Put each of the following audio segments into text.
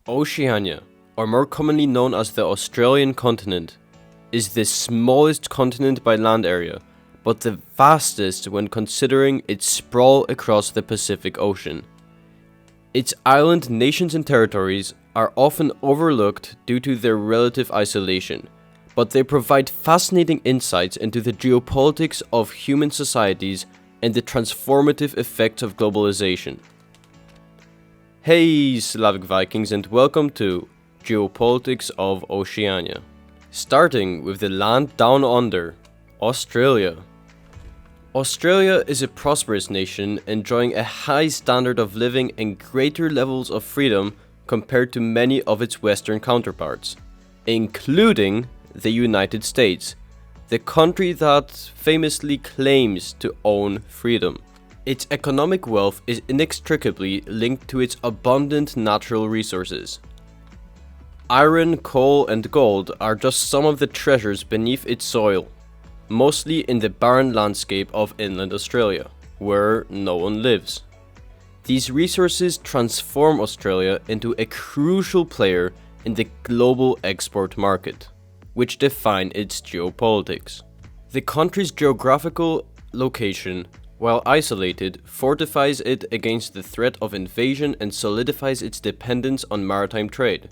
Oceania, or more commonly known as the Australian continent, is the smallest continent by land area, but the vastest when considering its sprawl across the Pacific Ocean. Its island nations and territories are often overlooked due to their relative isolation, but they provide fascinating insights into the geopolitics of human societies and the transformative effects of globalization. Hey Slavic Vikings, and welcome to Geopolitics of Oceania. Starting with the land down under, Australia. Australia is a prosperous nation enjoying a high standard of living and greater levels of freedom compared to many of its Western counterparts, including the United States, the country that famously claims to own freedom. Its economic wealth is inextricably linked to its abundant natural resources. Iron, coal, and gold are just some of the treasures beneath its soil, mostly in the barren landscape of inland Australia, where no one lives. These resources transform Australia into a crucial player in the global export market, which define its geopolitics. The country's geographical location, while isolated, fortifies it against the threat of invasion and solidifies its dependence on maritime trade.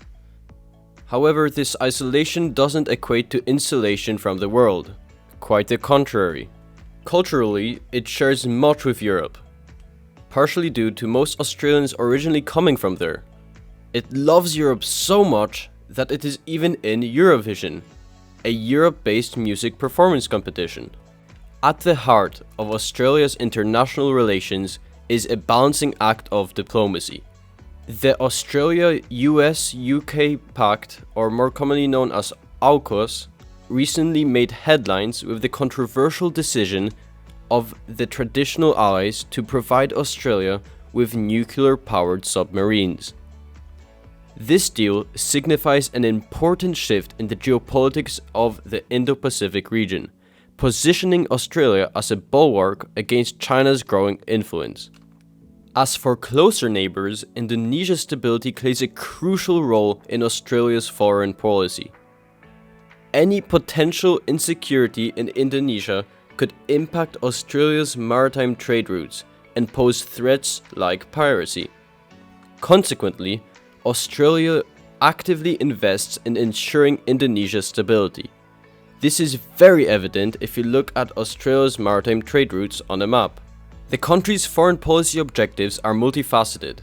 However, this isolation doesn't equate to insulation from the world. Quite the contrary. Culturally, it shares much with Europe, partially due to most Australians originally coming from there. It loves Europe so much that it is even in Eurovision, a Europe-based music performance competition. At the heart of Australia's international relations is a balancing act of diplomacy. The Australia-US-UK Pact, or more commonly known as AUKUS, recently made headlines with the controversial decision of the traditional allies to provide Australia with nuclear-powered submarines. This deal signifies an important shift in the geopolitics of the Indo-Pacific region, positioning Australia as a bulwark against China's growing influence. As for closer neighbours, Indonesia's stability plays a crucial role in Australia's foreign policy. Any potential insecurity in Indonesia could impact Australia's maritime trade routes and pose threats like piracy. Consequently, Australia actively invests in ensuring Indonesia's stability. This is very evident if you look at Australia's maritime trade routes on a map. The country's foreign policy objectives are multifaceted,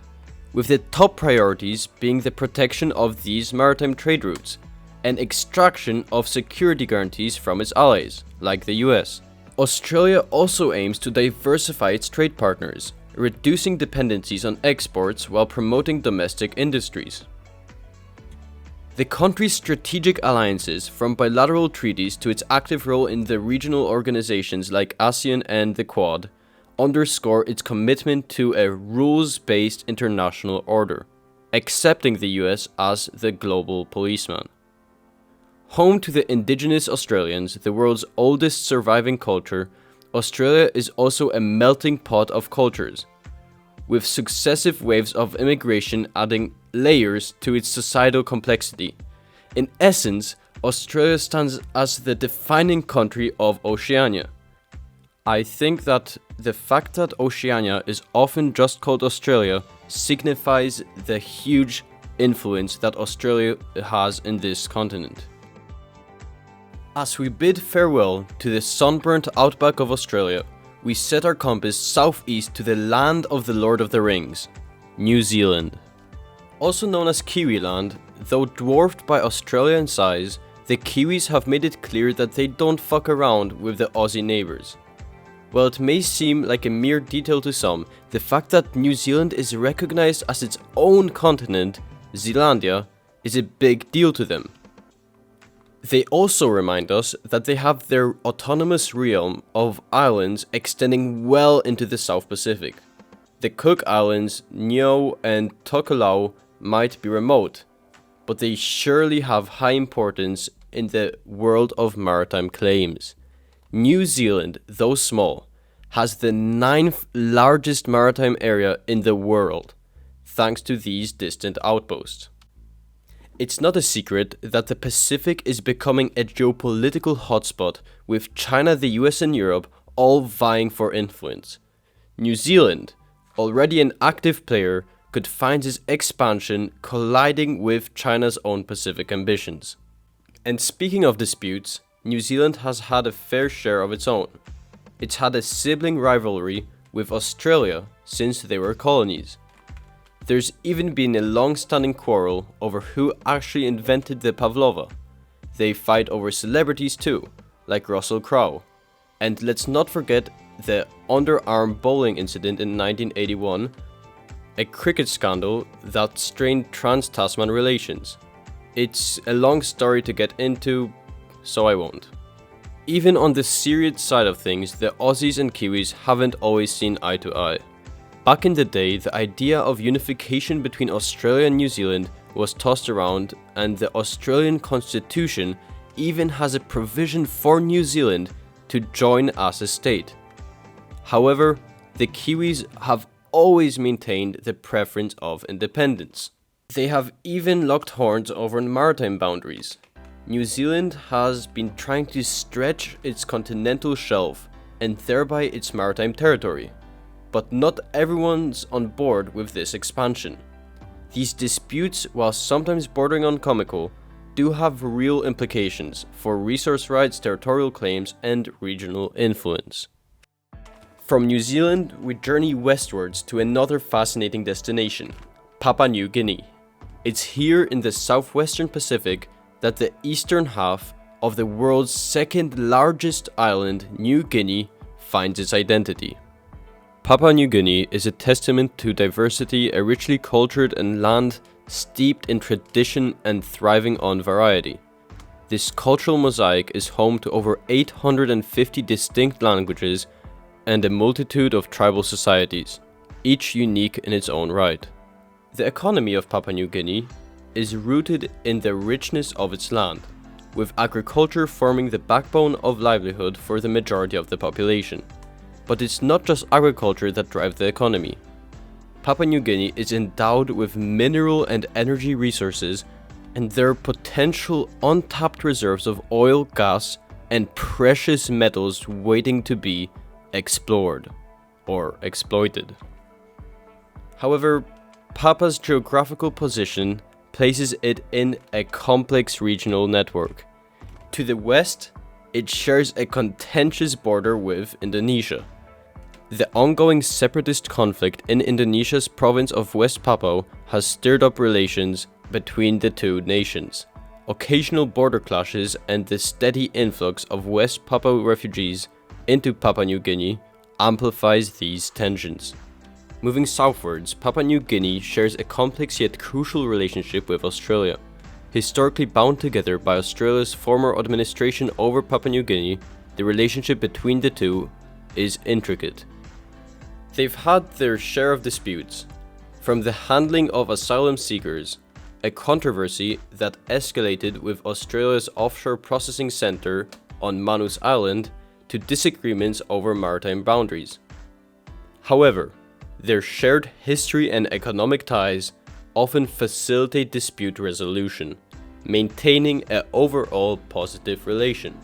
with the top priorities being the protection of these maritime trade routes and extraction of security guarantees from its allies, like the US. Australia also aims to diversify its trade partners, reducing dependencies on exports while promoting domestic industries. The country's strategic alliances, from bilateral treaties to its active role in the regional organizations like ASEAN and the Quad, underscore its commitment to a rules-based international order, accepting the US as the global policeman. Home to the indigenous Australians, the world's oldest surviving culture, Australia is also a melting pot of cultures, with successive waves of immigration adding layers to its societal complexity. In essence, Australia stands as the defining country of Oceania. I think that the fact that Oceania is often just called Australia signifies the huge influence that Australia has in this continent. As we bid farewell to the sunburnt outback of Australia, we set our compass southeast to the land of the Lord of the Rings, New Zealand. Also known as Kiwiland, though dwarfed by Australia in size, the Kiwis have made it clear that they don't fuck around with the Aussie neighbours. While it may seem like a mere detail to some, the fact that New Zealand is recognised as its own continent, Zealandia, is a big deal to them. They also remind us that they have their autonomous realm of islands extending well into the South Pacific. The Cook Islands, Niue and Tokelau might be remote, but they surely have high importance in the world of maritime claims. New Zealand, though small, has the 9th largest maritime area in the world, thanks to these distant outposts. It's not a secret that the Pacific is becoming a geopolitical hotspot, with China, the US and Europe all vying for influence. New Zealand, already an active player, could find its expansion colliding with China's own Pacific ambitions. And speaking of disputes, New Zealand has had a fair share of its own. It's had a sibling rivalry with Australia since they were colonies. There's even been a long-standing quarrel over who actually invented the pavlova. They fight over celebrities too, like Russell Crowe. And let's not forget the underarm bowling incident in 1981, a cricket scandal that strained trans-Tasman relations. It's a long story to get into, so I won't. Even on the serious side of things, the Aussies and Kiwis haven't always seen eye to eye. Back in the day, the idea of unification between Australia and New Zealand was tossed around, and the Australian Constitution even has a provision for New Zealand to join as a state. However, the Kiwis have always maintained the preference of independence. They have even locked horns over maritime boundaries. New Zealand has been trying to stretch its continental shelf and thereby its maritime territory. But not everyone's on board with this expansion. These disputes, while sometimes bordering on comical, do have real implications for resource rights, territorial claims, and regional influence. From New Zealand, we journey westwards to another fascinating destination, Papua New Guinea. It's here in the southwestern Pacific that the eastern half of the world's second largest island, New Guinea, finds its identity. Papua New Guinea is a testament to diversity, a richly cultured and land steeped in tradition and thriving on variety. This cultural mosaic is home to over 850 distinct languages and a multitude of tribal societies, each unique in its own right. The economy of Papua New Guinea is rooted in the richness of its land, with agriculture forming the backbone of livelihood for the majority of the population. But it's not just agriculture that drives the economy. Papua New Guinea is endowed with mineral and energy resources, and there are potential untapped reserves of oil, gas, and precious metals waiting to be explored or exploited. However, Papua's geographical position places it in a complex regional network. To the west, it shares a contentious border with Indonesia. The ongoing separatist conflict in Indonesia's province of West Papua has stirred up relations between the two nations. Occasional border clashes and the steady influx of West Papua refugees into Papua New Guinea amplifies these tensions. Moving southwards, Papua New Guinea shares a complex yet crucial relationship with Australia. Historically bound together by Australia's former administration over Papua New Guinea, the relationship between the two is intricate. They've had their share of disputes, from the handling of asylum seekers, a controversy that escalated with Australia's offshore processing centre on Manus Island, to disagreements over maritime boundaries. However, their shared history and economic ties often facilitate dispute resolution, maintaining an overall positive relation.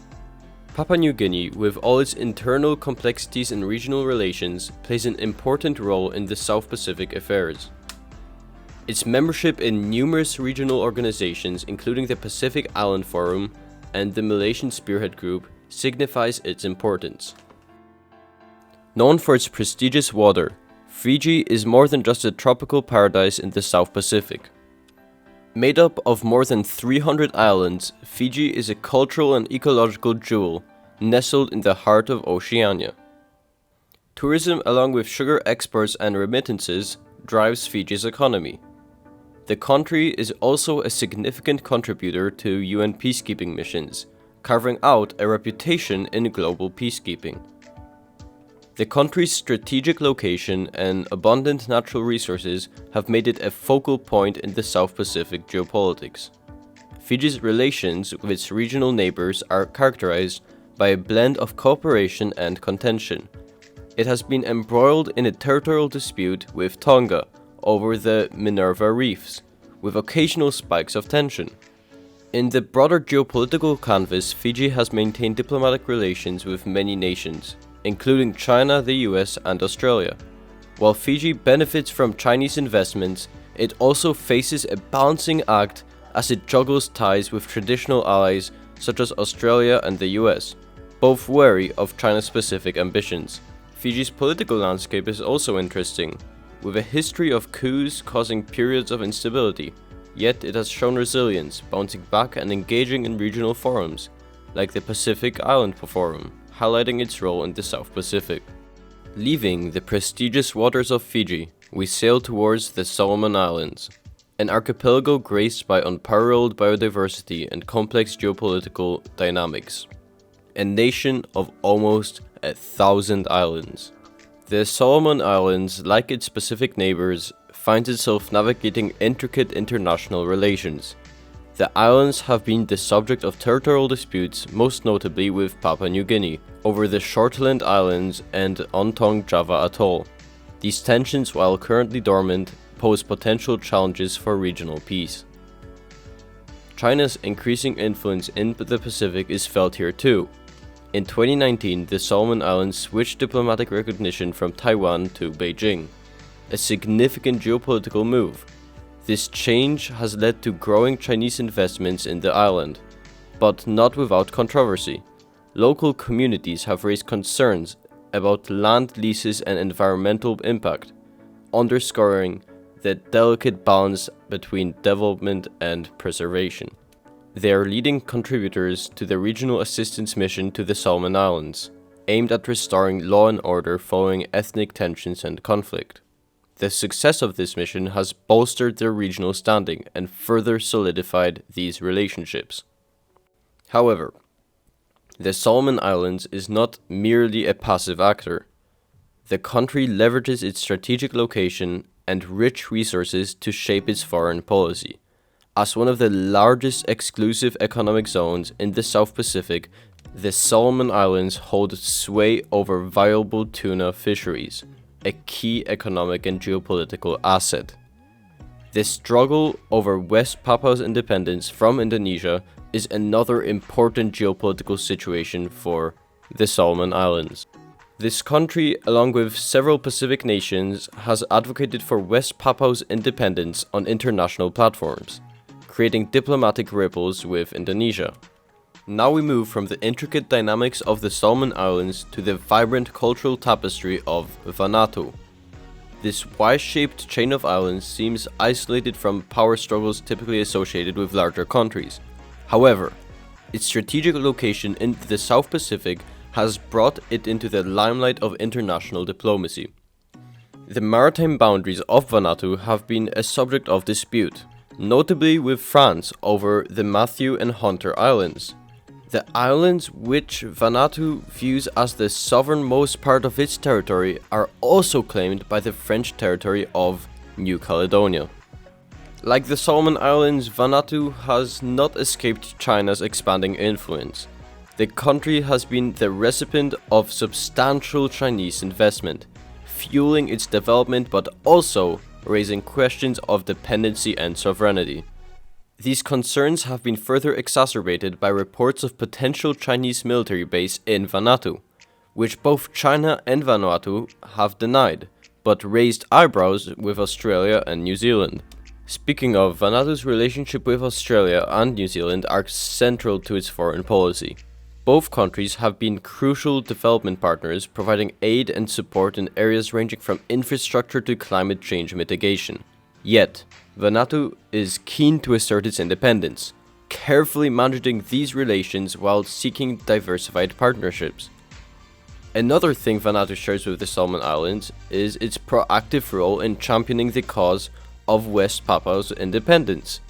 Papua New Guinea, with all its internal complexities and regional relations, plays an important role in the South Pacific affairs. Its membership in numerous regional organizations, including the Pacific Island Forum and the Malaysian Spearhead Group, signifies its importance. Known for its prestigious water, Fiji is more than just a tropical paradise in the South Pacific. Made up of more than 300 islands, Fiji is a cultural and ecological jewel nestled in the heart of Oceania. Tourism, along with sugar exports and remittances, drives Fiji's economy. The country is also a significant contributor to UN peacekeeping missions, carving out a reputation in global peacekeeping. The country's strategic location and abundant natural resources have made it a focal point in the South Pacific geopolitics. Fiji's relations with its regional neighbors are characterized by a blend of cooperation and contention. It has been embroiled in a territorial dispute with Tonga over the Minerva Reefs, with occasional spikes of tension. In the broader geopolitical canvas, Fiji has maintained diplomatic relations with many nations, including China, the US, and Australia. While Fiji benefits from Chinese investments, it also faces a balancing act as it juggles ties with traditional allies such as Australia and the US, both wary of China's specific ambitions. Fiji's political landscape is also interesting, with a history of coups causing periods of instability, yet it has shown resilience, bouncing back and engaging in regional forums, like the Pacific Island Forum, highlighting its role in the South Pacific. Leaving the prestigious waters of Fiji, we sail towards the Solomon Islands, an archipelago graced by unparalleled biodiversity and complex geopolitical dynamics. A nation of almost 1,000 islands. The Solomon Islands, like its Pacific neighbors, finds itself navigating intricate international relations. The islands have been the subject of territorial disputes, most notably with Papua New Guinea, over the Shortland Islands and Ontong Java Atoll. These tensions, while currently dormant, pose potential challenges for regional peace. China's increasing influence in the Pacific is felt here too. In 2019, the Solomon Islands switched diplomatic recognition from Taiwan to Beijing, a significant geopolitical move. This change has led to growing Chinese investments in the island, but not without controversy. Local communities have raised concerns about land leases and environmental impact, underscoring the delicate balance between development and preservation. They are leading contributors to the regional assistance mission to the Solomon Islands, aimed at restoring law and order following ethnic tensions and conflict. The success of this mission has bolstered their regional standing and further solidified these relationships. However, the Solomon Islands is not merely a passive actor. The country leverages its strategic location and rich resources to shape its foreign policy. As one of the largest exclusive economic zones in the South Pacific, the Solomon Islands hold sway over viable tuna fisheries, a key economic and geopolitical asset. The struggle over West Papua's independence from Indonesia is another important geopolitical situation for the Solomon Islands. This country, along with several Pacific nations, has advocated for West Papua's independence on international platforms, creating diplomatic ripples with Indonesia. Now we move from the intricate dynamics of the Solomon Islands to the vibrant cultural tapestry of Vanuatu. This Y-shaped chain of islands seems isolated from power struggles typically associated with larger countries. However, its strategic location in the South Pacific has brought it into the limelight of international diplomacy. The maritime boundaries of Vanuatu have been a subject of dispute, notably with France over the Matthew and Hunter Islands. The islands, which Vanuatu views as the southernmost part of its territory, are also claimed by the French territory of New Caledonia. Like the Solomon Islands, Vanuatu has not escaped China's expanding influence. The country has been the recipient of substantial Chinese investment, fueling its development but also raising questions of dependency and sovereignty. These concerns have been further exacerbated by reports of potential Chinese military base in Vanuatu, which both China and Vanuatu have denied, but raised eyebrows with Australia and New Zealand. Speaking of, Vanuatu's relationship with Australia and New Zealand are central to its foreign policy. Both countries have been crucial development partners, providing aid and support in areas ranging from infrastructure to climate change mitigation. Yet, Vanuatu is keen to assert its independence, carefully managing these relations while seeking diversified partnerships. Another thing Vanuatu shares with the Solomon Islands is its proactive role in championing the cause of West Papua's independence,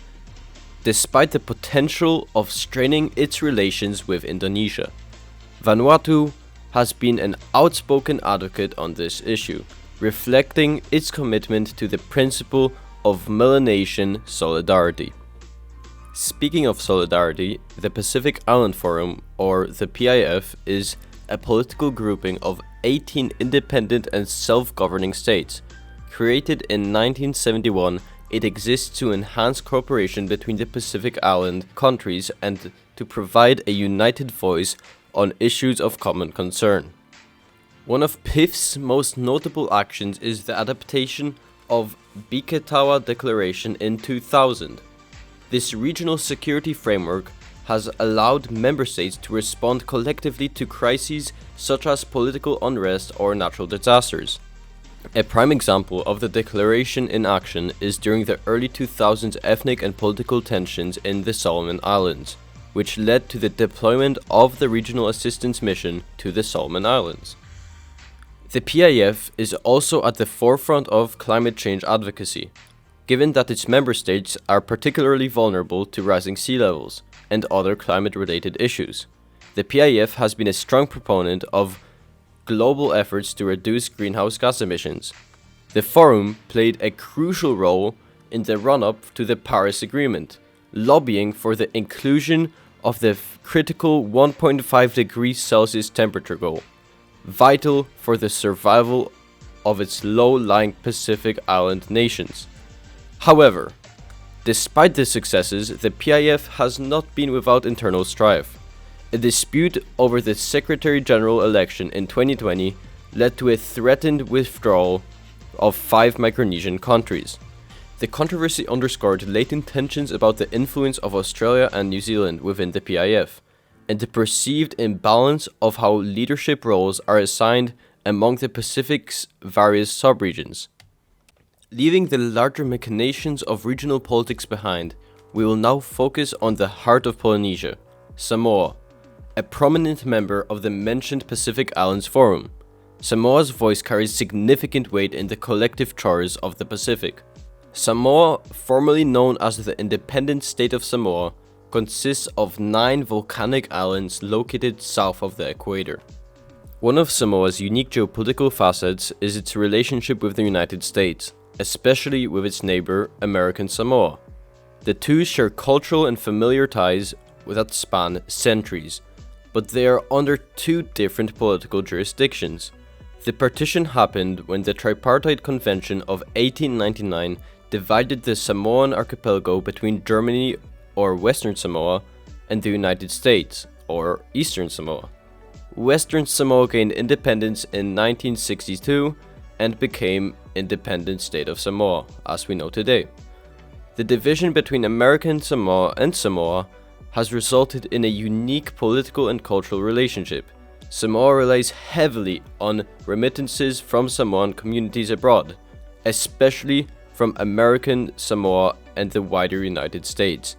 despite the potential of straining its relations with Indonesia. Vanuatu has been an outspoken advocate on this issue, reflecting its commitment to the principle of Melanesian solidarity. Speaking of solidarity, the Pacific Island Forum, or the PIF, is a political grouping of 18 independent and self-governing states, created in 1971 it exists to enhance cooperation between the Pacific Island countries and to provide a united voice on issues of common concern. One of PIF's most notable actions is the adaptation of Biketawa Declaration in 2000. This regional security framework has allowed member states to respond collectively to crises such as political unrest or natural disasters. A prime example of the declaration in action is during the early 2000s ethnic and political tensions in the Solomon Islands, which led to the deployment of the Regional Assistance Mission to the Solomon Islands. The PIF is also at the forefront of climate change advocacy, given that its member states are particularly vulnerable to rising sea levels and other climate-related issues. The PIF has been a strong proponent of global efforts to reduce greenhouse gas emissions. The forum played a crucial role in the run-up to the Paris Agreement, lobbying for the inclusion of the critical 1.5 degrees Celsius temperature goal, vital for the survival of its low-lying Pacific Island nations. However, despite the successes, the PIF has not been without internal strife. A dispute over the Secretary General election in 2020 led to a threatened withdrawal of 5 Micronesian countries. The controversy underscored latent tensions about the influence of Australia and New Zealand within the PIF, and the perceived imbalance of how leadership roles are assigned among the Pacific's various subregions. Leaving the larger machinations of regional politics behind, we will now focus on the heart of Polynesia, Samoa, a prominent member of the mentioned Pacific Islands Forum. Samoa's voice carries significant weight in the collective chores of the Pacific. Samoa, formerly known as the Independent State of Samoa, consists of 9 volcanic islands located south of the equator. One of Samoa's unique geopolitical facets is its relationship with the United States, especially with its neighbor, American Samoa. The two share cultural and familiar ties that span centuries, but they are under 2 different political jurisdictions. The partition happened when the Tripartite Convention of 1899 divided the Samoan archipelago between Germany, or Western Samoa, and the United States, or Eastern Samoa. Western Samoa gained independence in 1962 and became independent state of Samoa, as we know today. The division between American Samoa and Samoa has resulted in a unique political and cultural relationship. Samoa relies heavily on remittances from Samoan communities abroad, especially from American Samoa and the wider United States.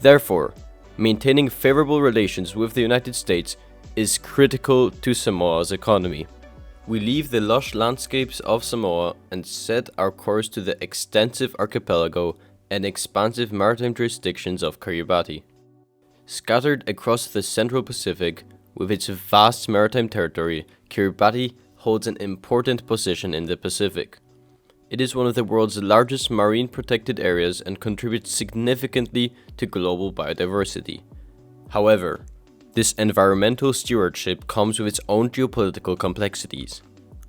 Therefore, maintaining favorable relations with the United States is critical to Samoa's economy. We leave the lush landscapes of Samoa and set our course to the extensive archipelago and expansive maritime jurisdictions of Kiribati. Scattered across the Central Pacific, with its vast maritime territory, Kiribati holds an important position in the Pacific. It is one of the world's largest marine protected areas and contributes significantly to global biodiversity. However, this environmental stewardship comes with its own geopolitical complexities.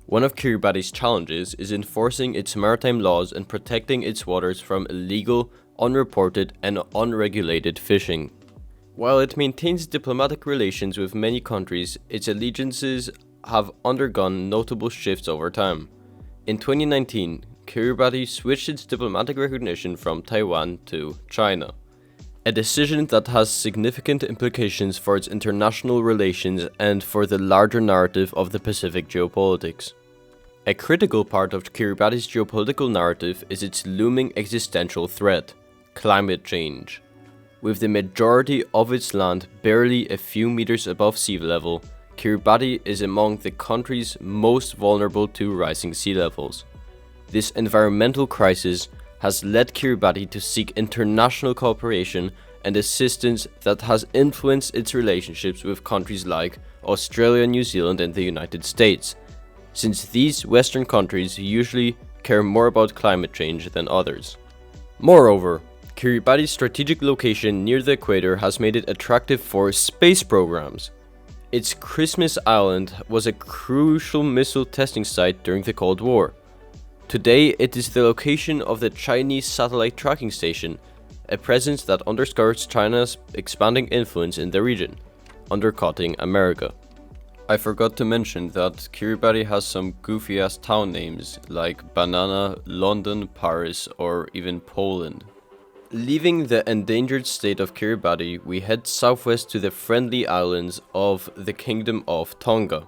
One of Kiribati's challenges is enforcing its maritime laws and protecting its waters from illegal, unreported, and unregulated fishing. While it maintains diplomatic relations with many countries, its allegiances have undergone notable shifts over time. In 2019, Kiribati switched its diplomatic recognition from Taiwan to China, a decision that has significant implications for its international relations and for the larger narrative of the Pacific geopolitics. A critical part of Kiribati's geopolitical narrative is its looming existential threat: climate change. With the majority of its land barely a few meters above sea level, Kiribati is among the countries most vulnerable to rising sea levels. This environmental crisis has led Kiribati to seek international cooperation and assistance that has influenced its relationships with countries like Australia, New Zealand, and the United States, since these Western countries usually care more about climate change than others. Moreover, Kiribati's strategic location near the equator has made it attractive for space programs. Its Christmas Island was a crucial missile testing site during the Cold War. Today, it is the location of the Chinese satellite tracking station, a presence that underscores China's expanding influence in the region, undercutting America. I forgot to mention that Kiribati has some goofy-ass town names like Banana, London, Paris, or even Poland. Leaving the endangered state of Kiribati, we head southwest to the friendly islands of the Kingdom of Tonga.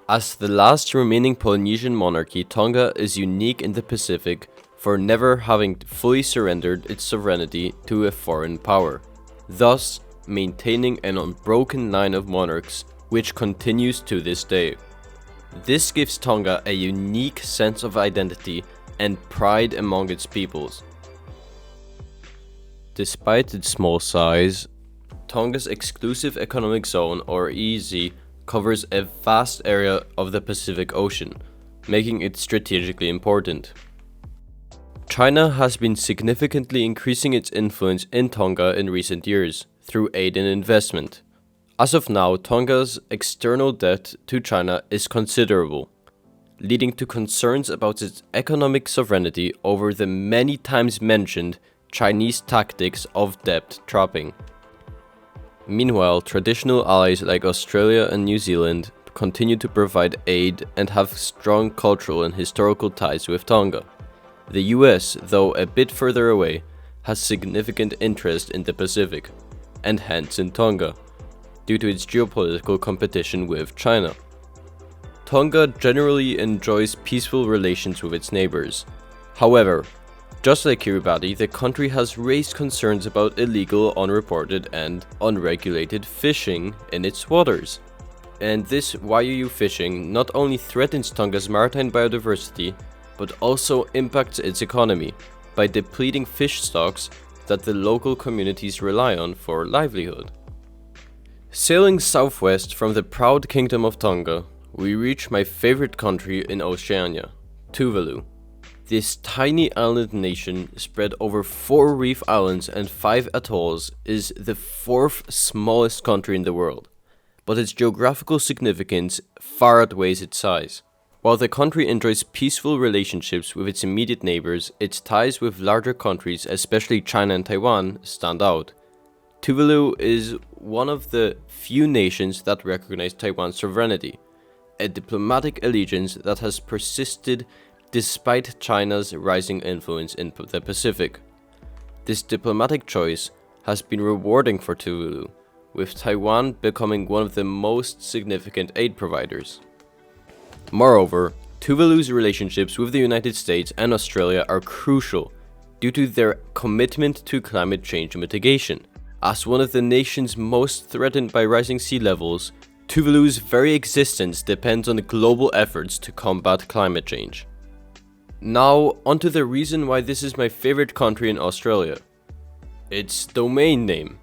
As the last remaining Polynesian monarchy, Tonga is unique in the Pacific for never having fully surrendered its sovereignty to a foreign power, thus maintaining an unbroken line of monarchs which continues to this day. This gives Tonga a unique sense of identity and pride among its peoples. Despite its small size, Tonga's exclusive economic zone, or EEZ, covers a vast area of the Pacific Ocean, making it strategically important. China has been significantly increasing its influence in Tonga in recent years through aid and investment. As of now, Tonga's external debt to China is considerable, leading to concerns about its economic sovereignty over the many times mentioned Chinese tactics of debt trapping. Meanwhile, traditional allies like Australia and New Zealand continue to provide aid and have strong cultural and historical ties with Tonga. The US, though a bit further away, has significant interest in the Pacific, and hence in Tonga, due to its geopolitical competition with China. Tonga generally enjoys peaceful relations with its neighbors. However, just like Kiribati, the country has raised concerns about illegal, unreported, and unregulated fishing in its waters. And this YUU fishing not only threatens Tonga's maritime biodiversity, but also impacts its economy by depleting fish stocks that the local communities rely on for livelihood. Sailing southwest from the proud Kingdom of Tonga, we reach my favorite country in Oceania, Tuvalu. This tiny island nation, spread over 4 reef islands and 5 atolls, is the 4th smallest country in the world, but its geographical significance far outweighs its size. While the country enjoys peaceful relationships with its immediate neighbors, its ties with larger countries, especially China and Taiwan, stand out. Tuvalu is one of the few nations that recognize Taiwan's sovereignty, a diplomatic allegiance that has persisted despite China's rising influence in the Pacific. This diplomatic choice has been rewarding for Tuvalu, with Taiwan becoming one of the most significant aid providers. Moreover, Tuvalu's relationships with the United States and Australia are crucial due to their commitment to climate change mitigation. As one of the nations most threatened by rising sea levels, Tuvalu's very existence depends on global efforts to combat climate change. Now, onto the reason why this is my favorite country in Australia. Its domain name.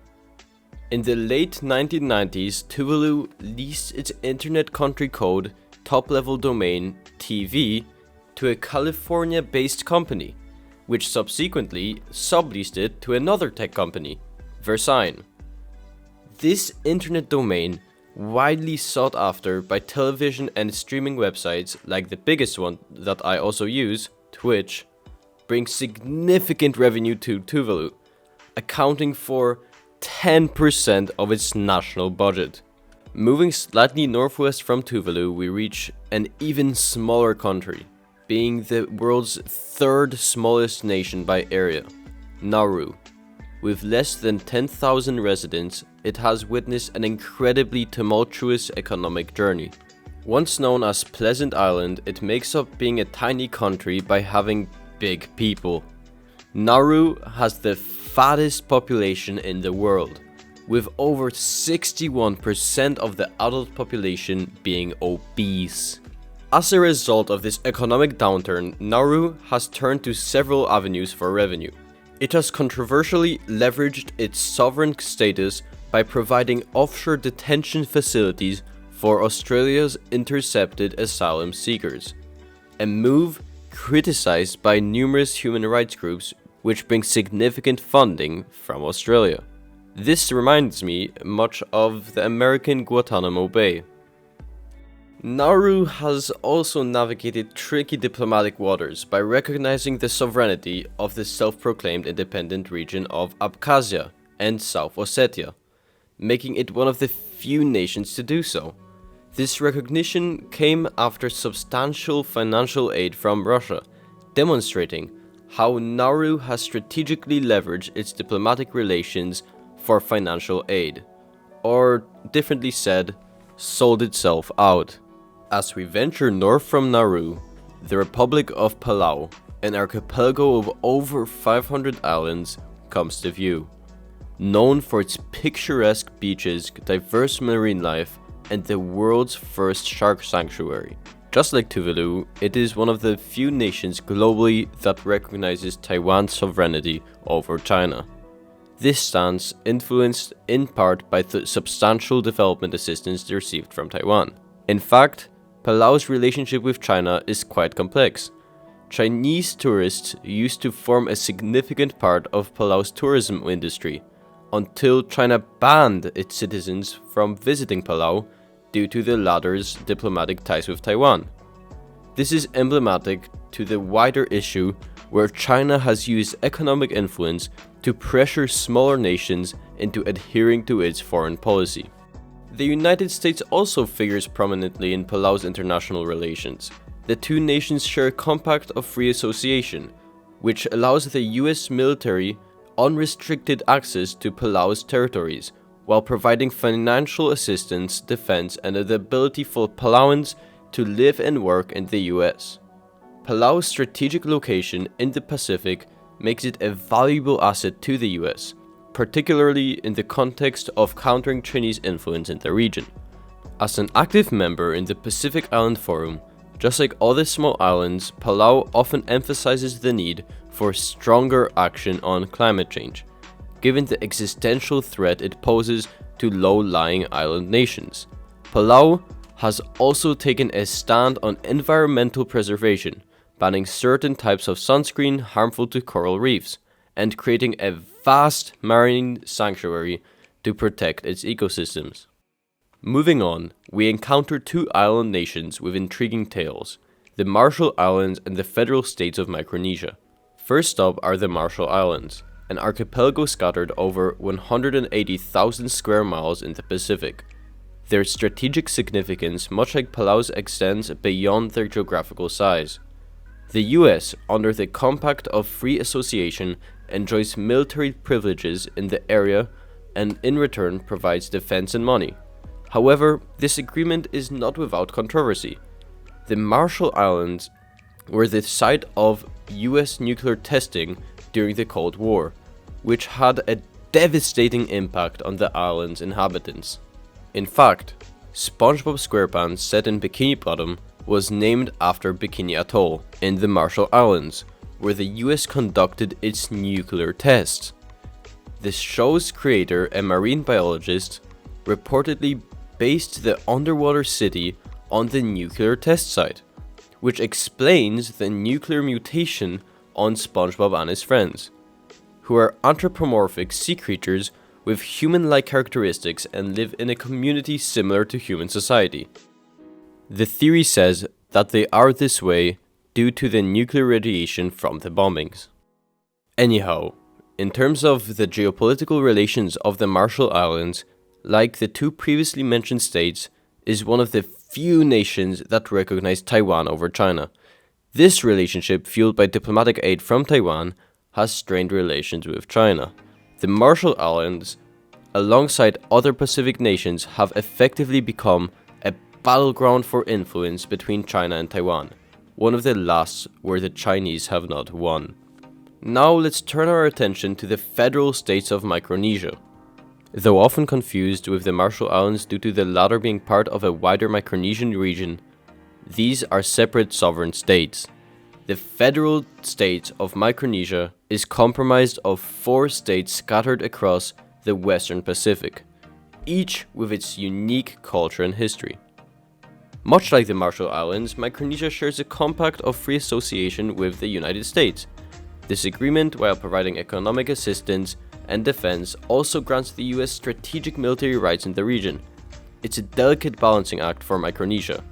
In the late 1990s, Tuvalu leased its internet country code top-level domain TV to a California-based company, which subsequently subleased it to another tech company, Versign. This internet domain, widely sought after by television and streaming websites like the biggest one that I also use, Twitch, brings significant revenue to Tuvalu, accounting for 10% of its national budget. Moving slightly northwest from Tuvalu, we reach an even smaller country, being the world's 3rd smallest nation by area, Nauru. With less than 10,000 residents, it has witnessed an incredibly tumultuous economic journey. Once known as Pleasant Island, it makes up being a tiny country by having big people. Nauru has the fattest population in the world, with over 61% of the adult population being obese. As a result of this economic downturn, Nauru has turned to several avenues for revenue. It has controversially leveraged its sovereign status by providing offshore detention facilities for Australia's intercepted asylum seekers, a move criticized by numerous human rights groups which brings significant funding from Australia. This reminds me much of the American Guantanamo Bay. Nauru has also navigated tricky diplomatic waters by recognizing the sovereignty of the self-proclaimed independent region of Abkhazia and South Ossetia, making it one of the few nations to do so. This recognition came after substantial financial aid from Russia, demonstrating how Nauru has strategically leveraged its diplomatic relations for financial aid, or differently said, sold itself out. As we venture north from Nauru, the Republic of Palau, an archipelago of over 500 islands, comes to view. Known for its picturesque beaches, diverse marine life, and the world's first shark sanctuary. Just like Tuvalu, it is one of the few nations globally that recognizes Taiwan's sovereignty over China. This stance influenced in part by the substantial development assistance they received from Taiwan. In fact, Palau's relationship with China is quite complex. Chinese tourists used to form a significant part of Palau's tourism industry, until China banned its citizens from visiting Palau due to the latter's diplomatic ties with Taiwan. This is emblematic to the wider issue where China has used economic influence to pressure smaller nations into adhering to its foreign policy. The United States also figures prominently in Palau's international relations. The two nations share a compact of free association, which allows the US military unrestricted access to Palau's territories, while providing financial assistance, defense, and the ability for Palauans to live and work in the US. Palau's strategic location in the Pacific makes it a valuable asset to the US, particularly in the context of countering Chinese influence in the region. As an active member in the Pacific Island Forum, just like other small islands, Palau often emphasizes the need for stronger action on climate change, given the existential threat it poses to low-lying island nations. Palau has also taken a stand on environmental preservation, banning certain types of sunscreen harmful to coral reefs, and creating a vast marine sanctuary to protect its ecosystems. Moving on, we encounter two island nations with intriguing tales, the Marshall Islands and the federal states of Micronesia. First up are the Marshall Islands, an archipelago scattered over 180,000 square miles in the Pacific. Their strategic significance, much like Palau's, extends beyond their geographical size. The US, under the Compact of Free Association, enjoys military privileges in the area and in return provides defense and money. However, this agreement is not without controversy. The Marshall Islands were the site of US nuclear testing during the Cold War, which had a devastating impact on the island's inhabitants. In fact, SpongeBob SquarePants, set in Bikini Bottom, was named after Bikini Atoll in the Marshall Islands, where the US conducted its nuclear tests. The show's creator, a marine biologist, reportedly based the underwater city on the nuclear test site, which explains the nuclear mutation on SpongeBob and his friends, who are anthropomorphic sea creatures with human-like characteristics and live in a community similar to human society. The theory says that they are this way due to the nuclear radiation from the bombings. Anyhow, in terms of the geopolitical relations of the Marshall Islands, like the two previously mentioned states, is one of the few nations that recognize Taiwan over China. This relationship, fueled by diplomatic aid from Taiwan, has strained relations with China. The Marshall Islands, alongside other Pacific nations, have effectively become a battleground for influence between China and Taiwan, one of the last where the Chinese have not won. Now let's turn our attention to the federal states of Micronesia. Though often confused with the Marshall Islands due to the latter being part of a wider Micronesian region, these are separate sovereign states. The federal state of Micronesia is comprised of 4 states scattered across the Western Pacific, each with its unique culture and history. Much like the Marshall Islands, Micronesia shares a compact of free association with the United States. This agreement, while providing economic assistance and defense, also grants the US strategic military rights in the region. It's a delicate balancing act for Micronesia,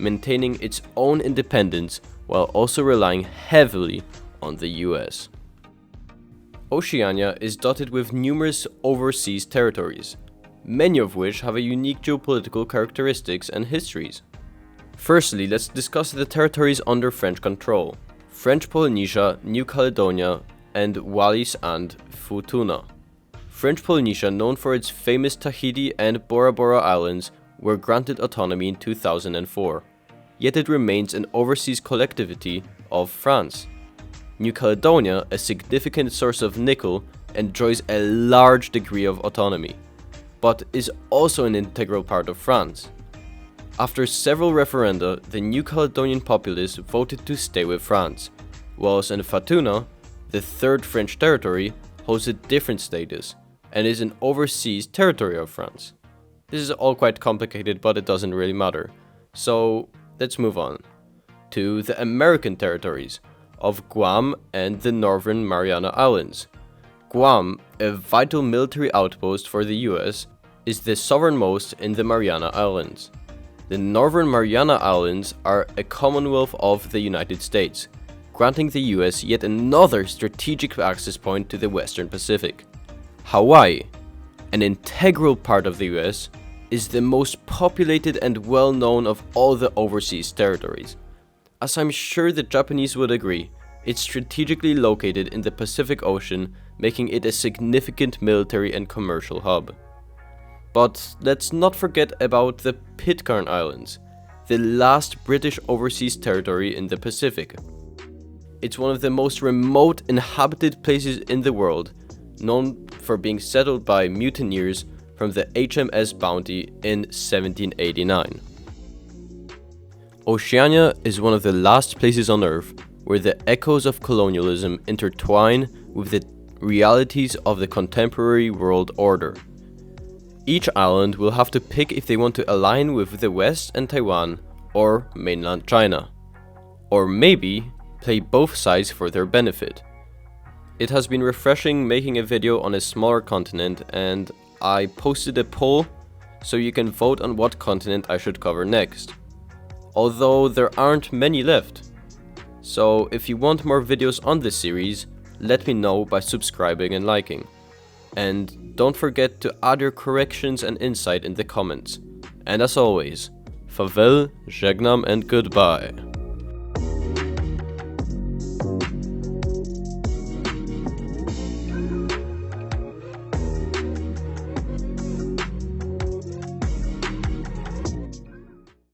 maintaining its own independence while also relying heavily on the US. Oceania is dotted with numerous overseas territories, many of which have a unique geopolitical characteristics and histories. Firstly, let's discuss the territories under French control: French Polynesia, New Caledonia, and Wallis and Futuna. French Polynesia, known for its famous Tahiti and Bora Bora Islands, were granted autonomy in 2004, yet it remains an overseas collectivity of France. New Caledonia, a significant source of nickel, enjoys a large degree of autonomy, but is also an integral part of France. After several referenda, the New Caledonian populace voted to stay with France, whilst in Futuna, the third French territory, holds a different status and is an overseas territory of France. This is all quite complicated, but it doesn't really matter. So let's move on to the American territories of Guam and the Northern Mariana Islands. Guam, a vital military outpost for the US, is the southernmost in the Mariana Islands. The Northern Mariana Islands are a commonwealth of the United States, granting the US yet another strategic access point to the Western Pacific. Hawaii, an integral part of the US, is the most populated and well-known of all the overseas territories. As I'm sure the Japanese would agree, it's strategically located in the Pacific Ocean, making it a significant military and commercial hub. But let's not forget about the Pitcairn Islands, the last British overseas territory in the Pacific. It's one of the most remote inhabited places in the world, known for being settled by mutineers from the HMS Bounty in 1789. Oceania is one of the last places on Earth where the echoes of colonialism intertwine with the realities of the contemporary world order. Each island will have to pick if they want to align with the West and Taiwan or mainland China, or maybe play both sides for their benefit. It has been refreshing making a video on a smaller continent, and I posted a poll so you can vote on what continent I should cover next, although there aren't many left. So if you want more videos on this series, let me know by subscribing and liking. And don't forget to add your corrections and insight in the comments. And as always, farewell, żegnam and goodbye.